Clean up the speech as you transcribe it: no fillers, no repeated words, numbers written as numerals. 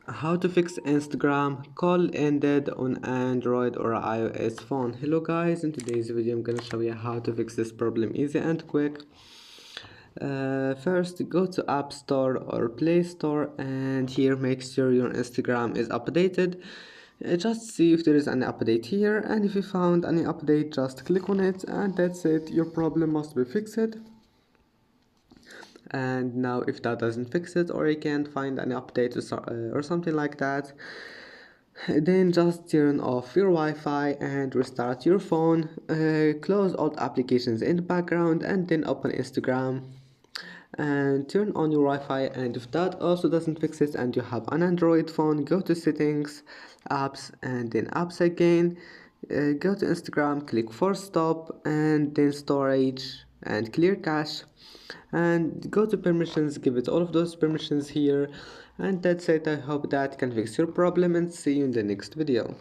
How to fix Instagram call ended on Android or iOS phone. Hello guys, in today's video I'm gonna show you how to fix this problem easy and quick. First go to App Store or Play Store, and here make sure your Instagram is updated. Just see if there is any update here, and if you found any update just click on it, and that's it, your problem must be fixed. And now if that doesn't fix it, or you can't find any update or something like that, then just turn off your Wi-Fi and restart your phone. Close all the applications in the background and then open Instagram and turn on your Wi-Fi. And if that also doesn't fix it and you have an Android phone, go to settings, apps, and then apps again. Go to Instagram, click force stop, and then storage and clear cache, and go to permissions, give it all of those permissions here, and that's it. I hope that can fix your problem, and see you in the next video.